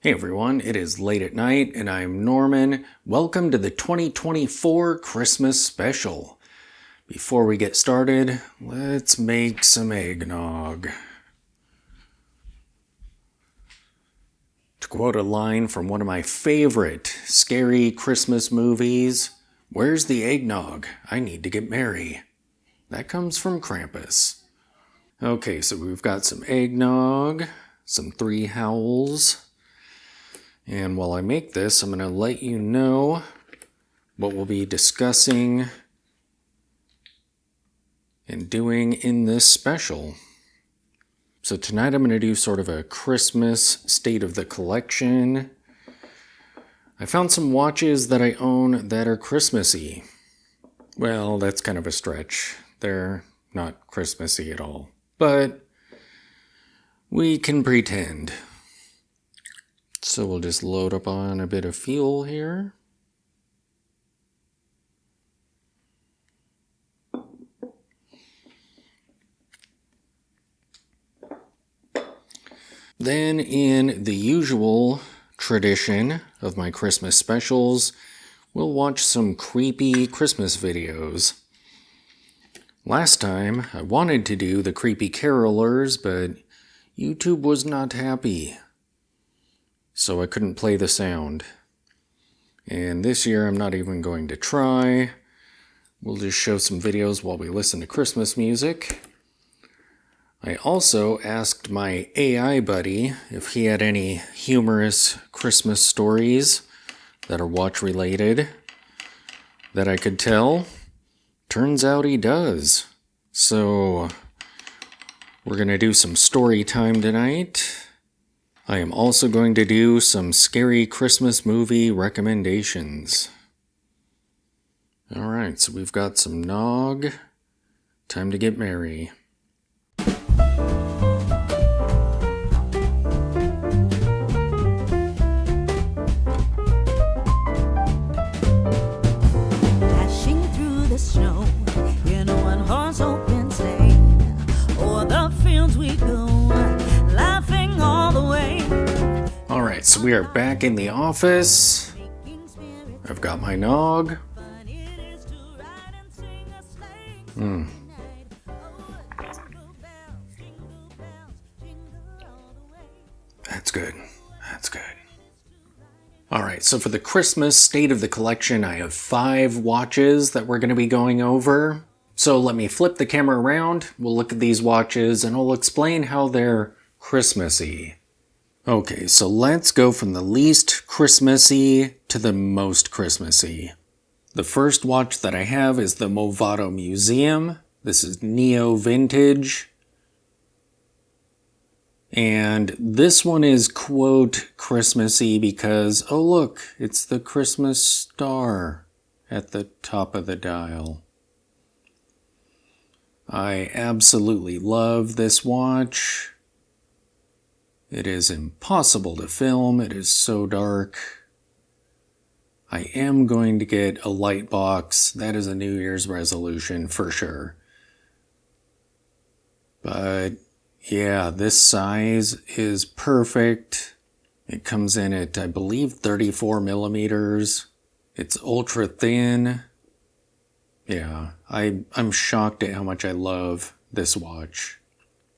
Hey everyone, it is late at night and I'm Norman. Welcome to the 2024 Christmas special. Before we get started, let's make some eggnog. To quote a line from one of my favorite scary Christmas movies, "Where's the eggnog? I need to get merry." That comes from Krampus. Okay, so we've got some eggnog, some 3 howls. And while I make this, I'm going to let you know what we'll be discussing and doing in this special. So tonight I'm going to do sort of a Christmas state of the collection. I found some watches that I own that are Christmassy. Well, that's kind of a stretch. They're not Christmassy at all. But we can pretend. So we'll just load up on a bit of fuel here. Then, in the usual tradition of my Christmas specials, we'll watch some creepy Christmas videos. Last time, I wanted to do the creepy carolers, but YouTube was not happy. So I couldn't play the sound. And this year I'm not even going to try. We'll just show some videos while we listen to Christmas music. I also asked my AI buddy if he had any humorous Christmas stories that are watch related that I could tell. Turns out he does. So we're gonna do some story time tonight. I am also going to do some scary Christmas movie recommendations. Alright, so we've got some Nog. Time to get merry. Dashing through the snow in a one-horse open sleigh. O'er the fields we go, laughing all the way. Alright, so we are back in the office. I've got my Nog. That's good. That's good. Alright, so for the Christmas state of the collection, I have 5 watches that we're going to be going over. So let me flip the camera around, we'll look at these watches, and I'll explain how they're Christmassy. Okay, so let's go from the least Christmassy to the most Christmassy. The first watch that I have is the Movado Museum. This is neo vintage. And this one is, quote, Christmassy because, oh look, it's the Christmas star at the top of the dial. I absolutely love this watch. It is impossible to film. It is so dark. I am going to get a light box. That is a New Year's resolution for sure. But yeah, this size is perfect. It comes in at, I believe, 34 millimeters. It's ultra thin. Yeah, I'm shocked at how much I love this watch.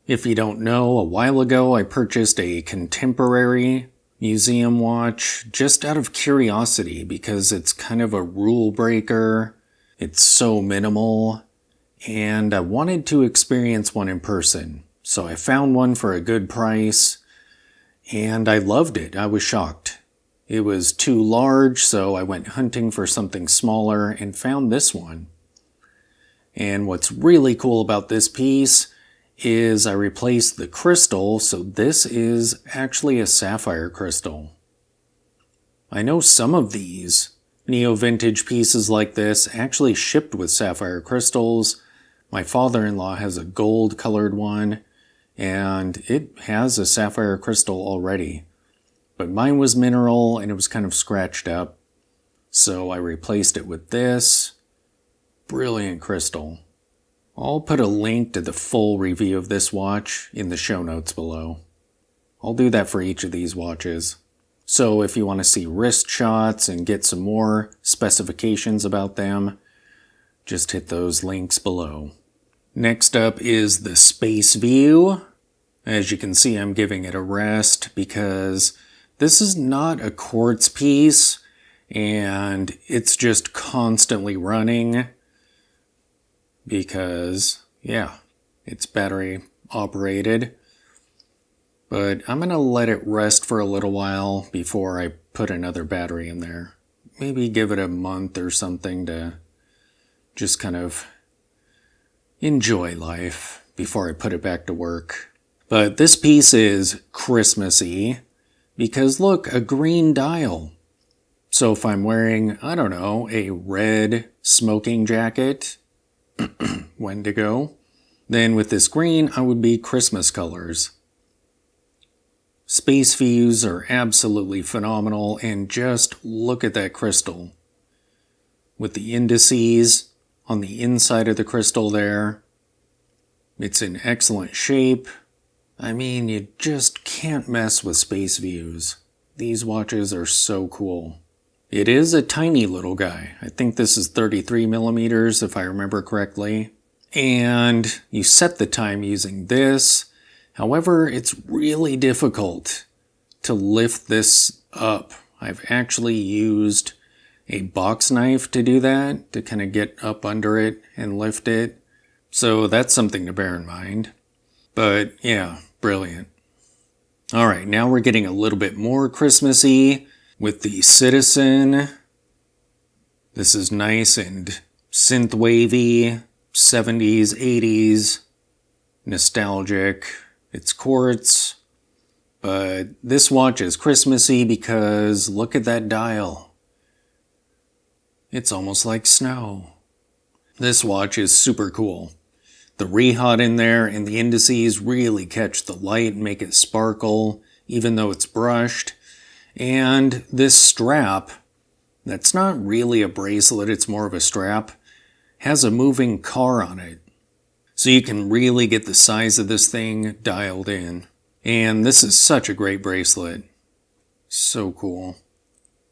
If you don't know, a while ago I purchased a contemporary museum watch just out of curiosity because it's kind of a rule breaker. It's so minimal, and I wanted to experience one in person. So I found one for a good price, and I loved it. I was shocked. It was too large, so I went hunting for something smaller and found this one. And what's really cool about this piece is I replaced the crystal, so this is actually a sapphire crystal. I know some of these neo-vintage pieces like this actually shipped with sapphire crystals. My father-in-law has a gold-colored one, and it has a sapphire crystal already. But mine was mineral, and it was kind of scratched up, so I replaced it with this. Brilliant crystal. I'll put a link to the full review of this watch in the show notes below. I'll do that for each of these watches. So if you want to see wrist shots and get some more specifications about them, just hit those links below. Next up is the Spaceview. As you can see, I'm giving it a rest because this is not a quartz piece and it's just constantly running because, yeah, it's battery operated. But I'm going to let it rest for a little while before I put another battery in there. Maybe give it a month or something to just kind of enjoy life before I put it back to work. But this piece is Christmassy because look, a green dial. So if I'm wearing, I don't know, a red smoking jacket, Wendigo, then with this green, I would be Christmas colors. Spaceviews are absolutely phenomenal, and just look at that crystal. With the indices on the inside of the crystal there, it's in excellent shape. I mean, you just can't mess with Spaceviews. These watches are so cool. It is a tiny little guy. I think this is 33 millimeters if I remember correctly. And you set the time using this. However, it's really difficult to lift this up. I've actually used a box knife to do that, to kind of get up under it and lift it. So that's something to bear in mind. But yeah, brilliant. All right, now we're getting a little bit more Christmassy with the Citizen. This is nice and synth wavy, 70s, 80s, nostalgic. It's quartz, but this watch is Christmassy because look at that dial. It's almost like snow. This watch is super cool. The rehaut in there and the indices really catch the light and make it sparkle, even though it's brushed. And this strap, that's not really a bracelet, it's more of a strap, has a moving car on it. So you can really get the size of this thing dialed in. And this is such a great bracelet. So cool.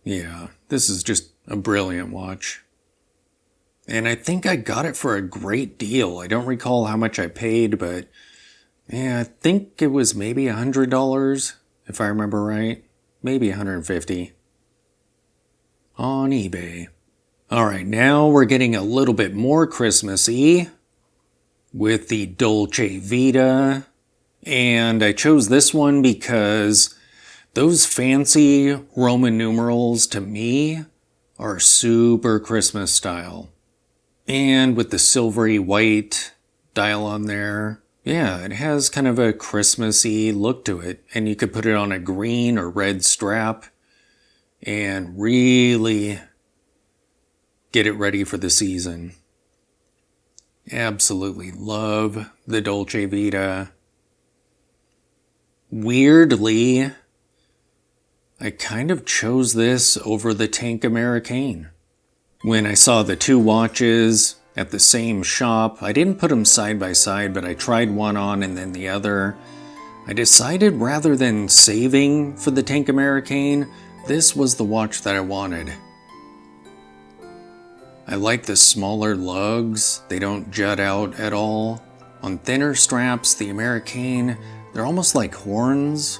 Yeah, this is just a brilliant watch. And I think I got it for a great deal. I don't recall how much I paid, but yeah, I think it was maybe $100, if I remember right. Maybe $150 on eBay. All right, now we're getting a little bit more Christmassy with the Dolcevita. And I chose this one because those fancy Roman numerals to me are super Christmas style. And with the silvery white dial on there, yeah, it has kind of a Christmassy look to it. And you could put it on a green or red strap and really get it ready for the season. Absolutely love the Dolcevita. Weirdly, I kind of chose this over the Tank Americaine. When I saw the two watches at the same shop, I didn't put them side by side, but I tried one on and then the other. I decided rather than saving for the Tank Americaine, this was the watch that I wanted. I like the smaller lugs. They don't jut out at all. On thinner straps, the Americaine, they're almost like horns.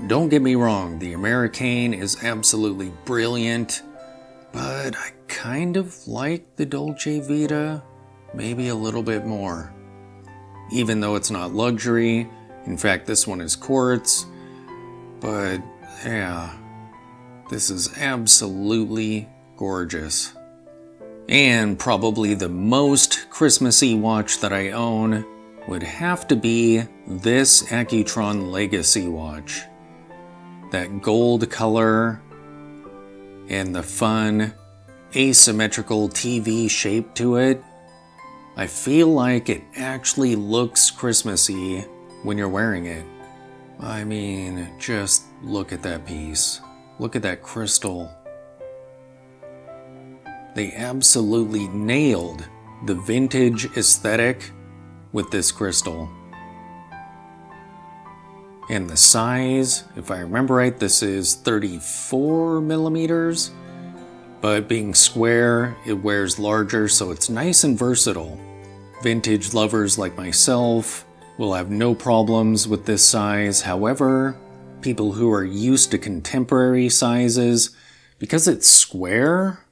Don't get me wrong, the Americaine is absolutely brilliant, but I kind of like the Dolcevita maybe a little bit more. Even though it's not luxury, in fact this one is quartz, but yeah, this is absolutely gorgeous. And probably the most Christmassy watch that I own would have to be this Accutron Legacy watch. That gold color and the fun asymmetrical TV shape to it. I feel like it actually looks Christmassy when you're wearing it. I mean, just look at that piece. Look at that crystal. They absolutely nailed the vintage aesthetic with this crystal. And the size, if I remember right, this is 34 millimeters. But being square, it wears larger, so it's nice and versatile. Vintage lovers like myself will have no problems with this size. However, people who are used to contemporary sizes, because it's square,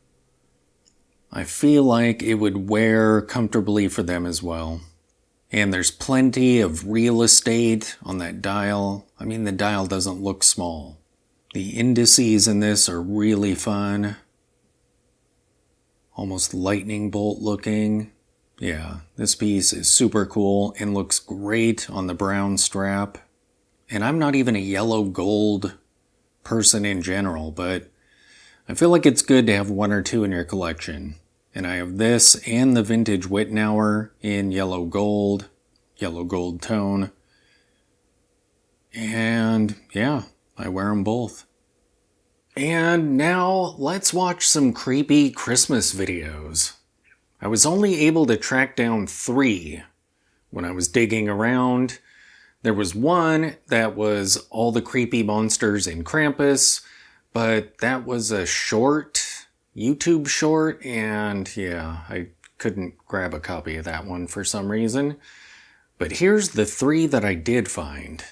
I feel like it would wear comfortably for them as well. And there's plenty of real estate on that dial. I mean, the dial doesn't look small. The indices in this are really fun. Almost lightning bolt looking. Yeah, this piece is super cool and looks great on the brown strap. And I'm not even a yellow gold person in general, but I feel like it's good to have one or two in your collection. And I have this and the vintage Wittenauer in yellow gold tone. And yeah, I wear them both. And now let's watch some creepy Christmas videos. I was only able to track down 3 when I was digging around. There was one that was all the creepy monsters in Krampus, but that was a short, YouTube short, and yeah, I couldn't grab a copy of that one for some reason. But here's the 3 that I did find.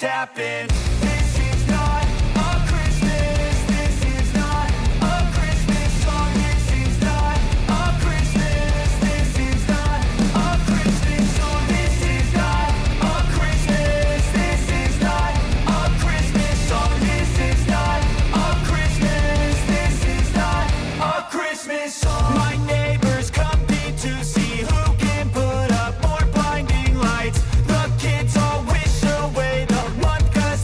Happened. This is not a Christmas. This is not a Christmas song. This is not a Christmas. This is not a Christmas song. This is not a Christmas. This is not a Christmas song. This is not a Christmas. This is not a Christmas song. My neighbors compete to see who can put up more blinding lights. The kids all wish away the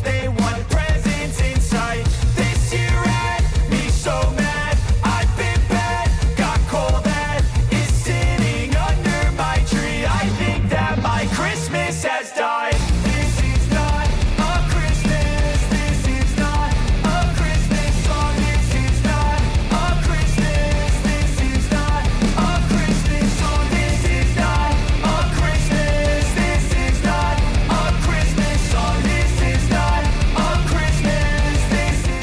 they want presents in sight. This year had me so mad. I've been bad, got cold that is sitting under my tree. I think that my Christmas has died. This is not a Christmas. This is not a Christmas song. This is not a Christmas. This is not a Christmas song. This is not a Christmas. This is not a Christmas song. This is not.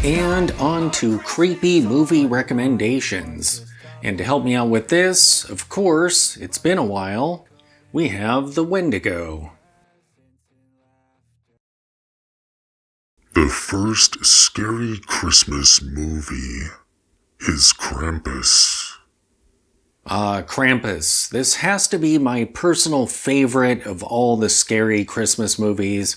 And on to creepy movie recommendations. And to help me out with this, of course, it's been a while, we have the Wendigo. The first scary Christmas movie is Krampus. Krampus. This has to be my personal favorite of all the scary Christmas movies,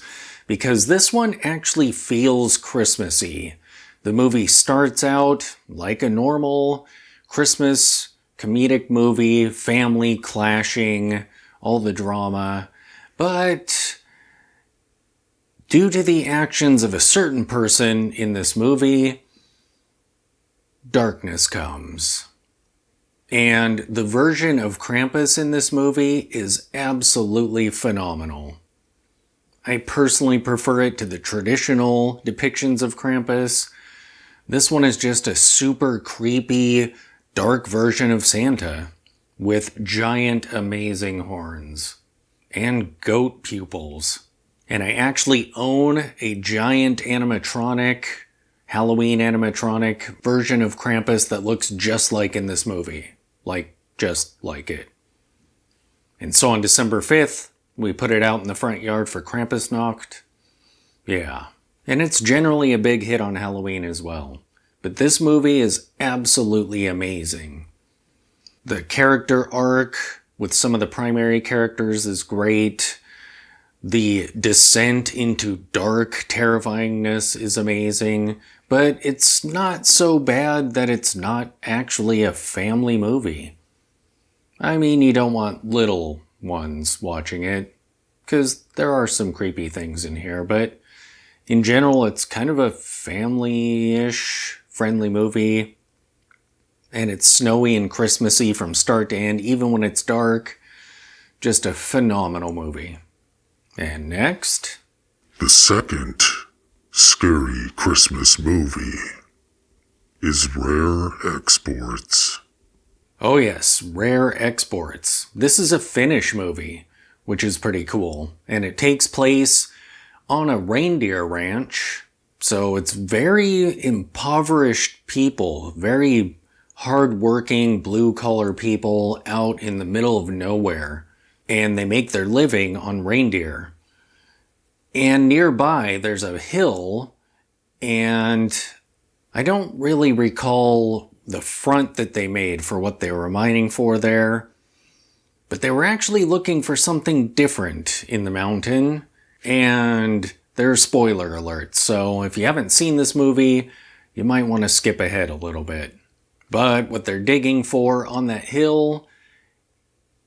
because this one actually feels Christmassy. The movie starts out like a normal Christmas comedic movie, family clashing, all the drama, but due to the actions of a certain person in this movie, darkness comes. And the version of Krampus in this movie is absolutely phenomenal. I personally prefer it to the traditional depictions of Krampus. This one is just a super creepy, dark version of Santa with giant, amazing horns and goat pupils. And I actually own a giant animatronic, Halloween animatronic version of Krampus that looks just like in this movie. Like, just like it. And so on December 5th, we put it out in the front yard for Krampusnacht. Yeah. And it's generally a big hit on Halloween as well. But this movie is absolutely amazing. The character arc with some of the primary characters is great. The descent into dark terrifyingness is amazing. But it's not so bad that it's not actually a family movie. I mean, you don't want little ones watching it, because there are some creepy things in here, but in general, it's kind of a family-ish friendly movie, and it's snowy and Christmassy from start to end, even when it's dark. Just a phenomenal movie. And next, The second scary Christmas movie is Rare Exports. oh yes, Rare Exports. This is a Finnish movie, which is pretty cool, and it takes place on a reindeer ranch. So it's very impoverished people, very hard-working, blue-collar people out in the middle of nowhere. And they make their living on reindeer. And nearby, there's a hill, and I don't really recall the front that they made for what they were mining for there. But they were actually looking for something different in the mountain, and there's spoiler alerts, so if you haven't seen this movie, you might want to skip ahead a little bit. But what they're digging for on that hill,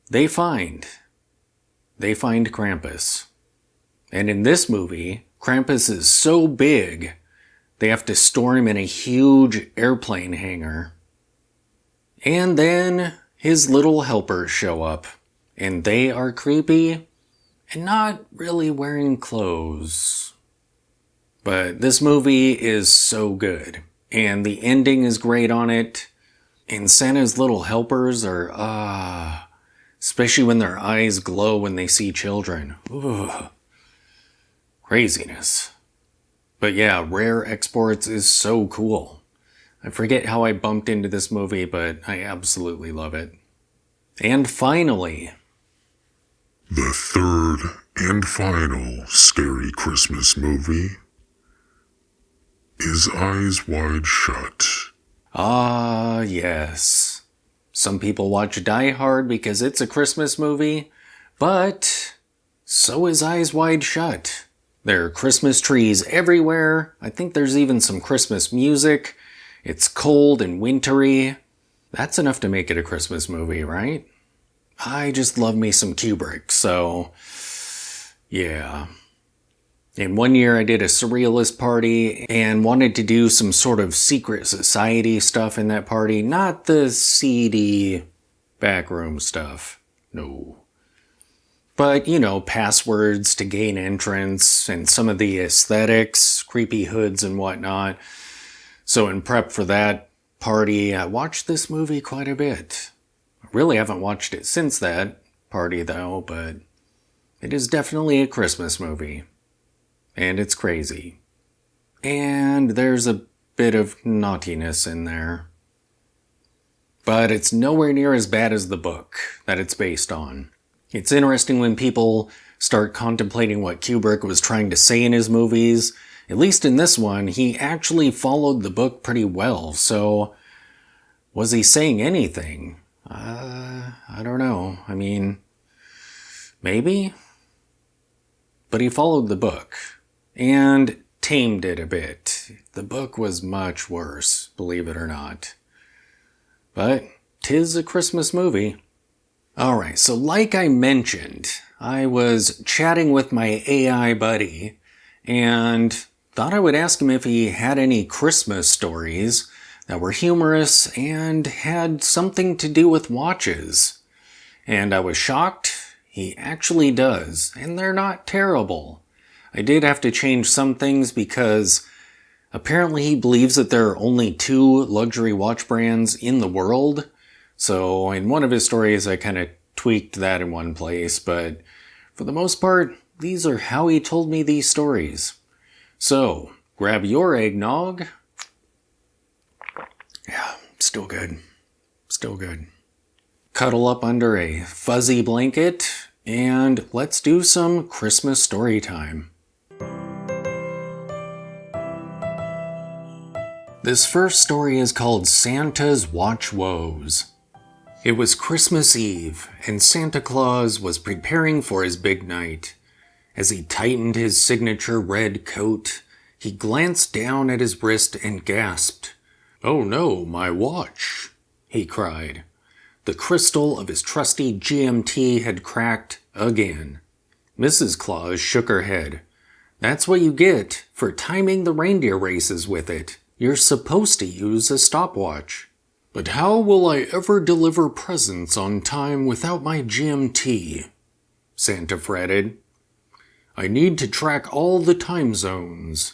they find Krampus. And in this movie, Krampus is so big, they have to store him in a huge airplane hangar. And then his little helpers show up, and they are creepy and not really wearing clothes. But this movie is so good, and the ending is great on it, and Santa's little helpers are, especially when their eyes glow when they see children. Ugh. Craziness. But yeah, Rare Exports is so cool. I forget how I bumped into this movie, but I absolutely love it. And finally, The third and final scary Christmas movie is Eyes Wide Shut. ah yes. Some people watch Die Hard because it's a Christmas movie, but so is Eyes Wide Shut. There are Christmas trees everywhere. I think there's even some Christmas music. It's cold and wintry. That's enough to make it a Christmas movie, right? I just love me some Kubrick, so yeah. And one year I did a surrealist party and wanted to do some sort of secret society stuff in that party. Not the seedy backroom stuff. No. But, you know, passwords to gain entrance and some of the aesthetics, creepy hoods and whatnot. So in prep for that party, I watched this movie quite a bit. I really haven't watched it since that party though, but it is definitely a Christmas movie. And it's crazy. And there's a bit of naughtiness in there. But it's nowhere near as bad as the book that it's based on. It's interesting when people start contemplating what Kubrick was trying to say in his movies. At least in this one, he actually followed the book pretty well, so was he saying anything? I don't know. I mean, maybe? But he followed the book. and tamed it a bit. The book was much worse, believe it or not. But 'tis a Christmas movie. Alright, so like I mentioned, I was chatting with my AI buddy and thought I would ask him if he had any Christmas stories that were humorous and had something to do with watches. And I was shocked. He actually does, and they're not terrible. I did have to change some things because apparently he believes that there are only 2 luxury watch brands in the world. So in one of his stories, I kind of tweaked that in one place, but for the most part, these are how he told me these stories. So, grab your eggnog. Yeah, still good. Still good. Cuddle up under a fuzzy blanket, and let's do some Christmas story time. This first story is called Santa's Watch Woes. It was Christmas Eve, and Santa Claus was preparing for his big night. As he tightened his signature red coat, he glanced down at his wrist and gasped. "Oh no, my watch," he cried. The crystal of his trusty GMT had cracked again. Mrs. Claus shook her head. "That's what you get for timing the reindeer races with it. You're supposed to use a stopwatch." "But how will I ever deliver presents on time without my GMT?" Santa fretted. "I need to track all the time zones."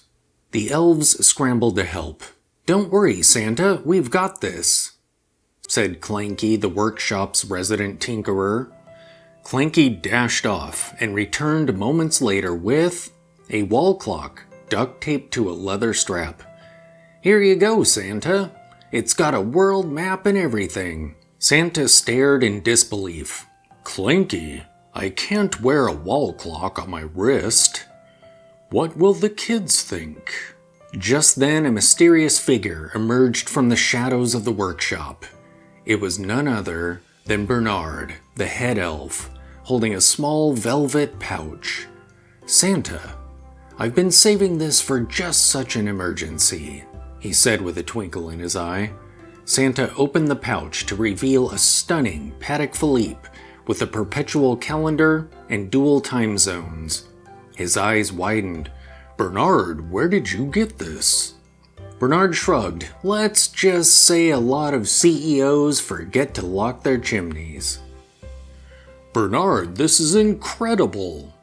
The elves scrambled to help. "Don't worry, Santa, we've got this," said Clanky, the workshop's resident tinkerer. Clanky dashed off and returned moments later with a wall clock duct taped to a leather strap. "Here you go, Santa. It's got a world map and everything." Santa stared in disbelief. "Clanky, I can't wear a wall clock on my wrist. What will the kids think?" Just then, a mysterious figure emerged from the shadows of the workshop. It was none other than Bernard, the head elf, holding a small velvet pouch. "Santa, I've been saving this for just such an emergency," he said with a twinkle in his eye. Santa opened the pouch to reveal a stunning Patek Philippe with a perpetual calendar and dual time zones. His eyes widened. "Bernard, where did you get this?" Bernard shrugged. "Let's just say a lot of CEOs forget to lock their chimneys." "Bernard, this is incredible!"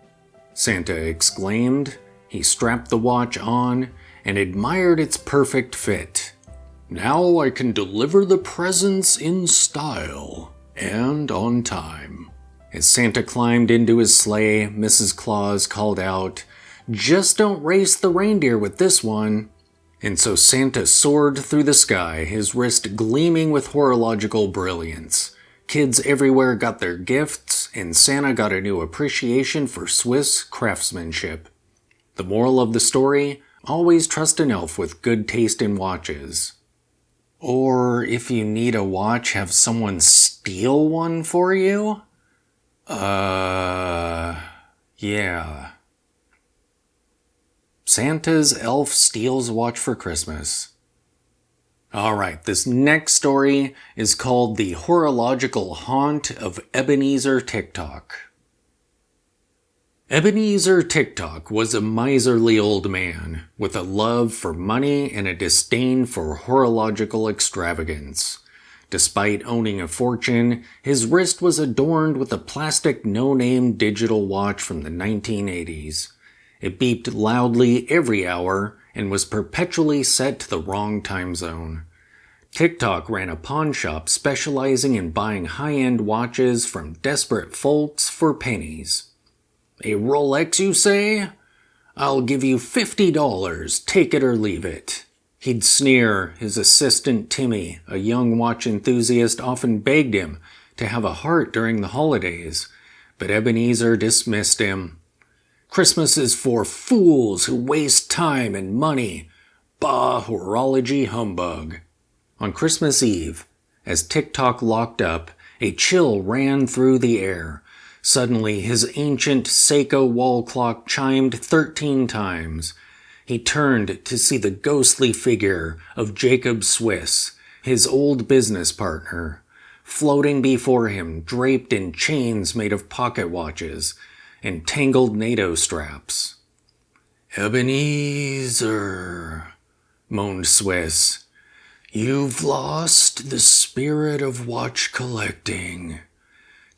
Santa exclaimed. He strapped the watch on and admired its perfect fit. "Now I can deliver the presents in style and on time." As Santa climbed into his sleigh, Mrs. Claus called out, "Just don't race the reindeer with this one." And so Santa soared through the sky, his wrist gleaming with horological brilliance. Kids everywhere got their gifts, and Santa got a new appreciation for Swiss craftsmanship. The moral of the story: always trust an elf with good taste in watches. Or if you need a watch, have someone steal one for you? Yeah. Santa's elf steals a watch for Christmas. Alright, this next story is called The Horological Haunt of Ebenezer TikTok. Ebenezer TikTok was a miserly old man with a love for money and a disdain for horological extravagance. Despite owning a fortune, his wrist was adorned with a plastic no-name digital watch from the 1980s. It beeped loudly every hour and was perpetually set to the wrong time zone. TikTok ran a pawn shop specializing in buying high-end watches from desperate folks for pennies. "A Rolex, you say? I'll give you $50, take it or leave it." He'd sneer. His assistant Timmy, a young watch enthusiast, often begged him to have a heart during the holidays, but Ebenezer dismissed him. "Christmas is for fools who waste time and money. Bah, horology humbug." On Christmas Eve, as TikTok locked up, a chill ran through the air. Suddenly, his ancient Seiko wall clock chimed 13 times. He turned to see the ghostly figure of Jacob Swiss, his old business partner, floating before him, draped in chains made of pocket watches and tangled NATO straps. "Ebenezer," moaned Swiss, "you've lost the spirit of watch collecting.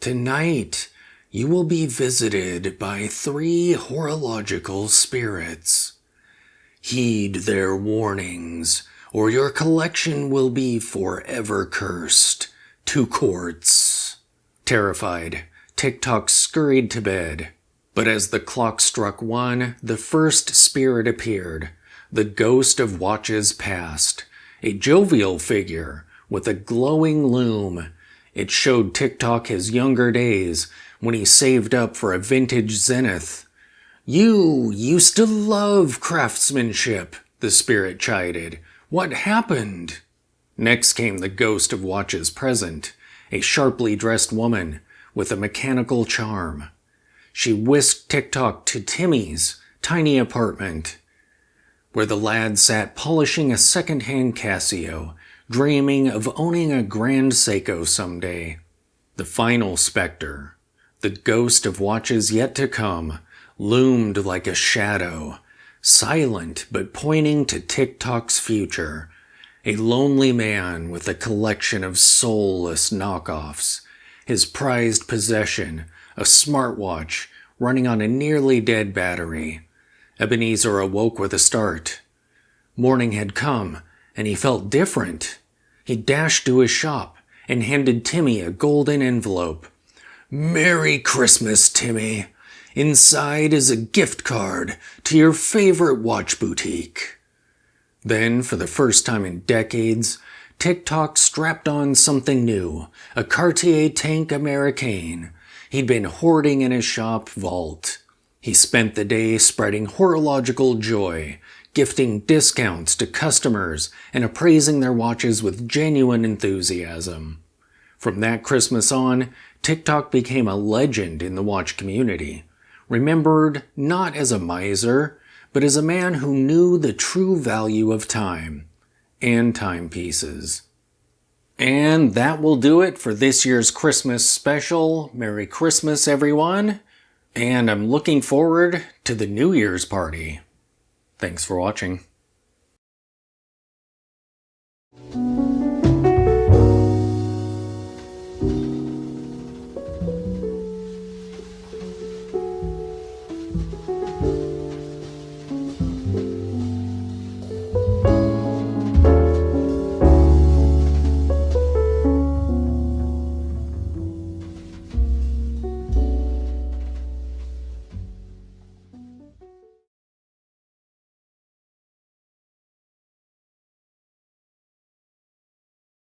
Tonight, you will be visited by 3 horological spirits. Heed their warnings, or your collection will be forever cursed to courts." Terrified, TikTok scurried to bed. But as the clock struck 1, the first spirit appeared. The ghost of watches past. A jovial figure with a glowing loom. It showed TikTok his younger days when he saved up for a vintage Zenith. "You used to love craftsmanship," the spirit chided. "What happened?" Next came the ghost of watches present, a sharply dressed woman with a mechanical charm. She whisked TikTok to Timmy's tiny apartment, where the lad sat polishing a second-hand Casio, dreaming of owning a grand Seiko someday. The final specter, the ghost of watches yet to come, loomed like a shadow, silent but pointing to TikTok's future. A lonely man with a collection of soulless knockoffs. His prized possession, a smartwatch running on a nearly dead battery. Ebenezer awoke with a start. Morning had come, and he felt different. He dashed to his shop and handed Timmy a golden envelope. "Merry Christmas, Timmy. Inside is a gift card to your favorite watch boutique." Then, for the first time in decades, TikTok strapped on something new, a Cartier Tank Americaine he'd been hoarding in his shop vault. He spent the day spreading horological joy, gifting discounts to customers and appraising their watches with genuine enthusiasm. From that Christmas on, TikTok became a legend in the watch community, remembered not as a miser, but as a man who knew the true value of time and timepieces. And that will do it for this year's Christmas special. Merry Christmas, everyone. And I'm looking forward to the New Year's party. Thanks for watching.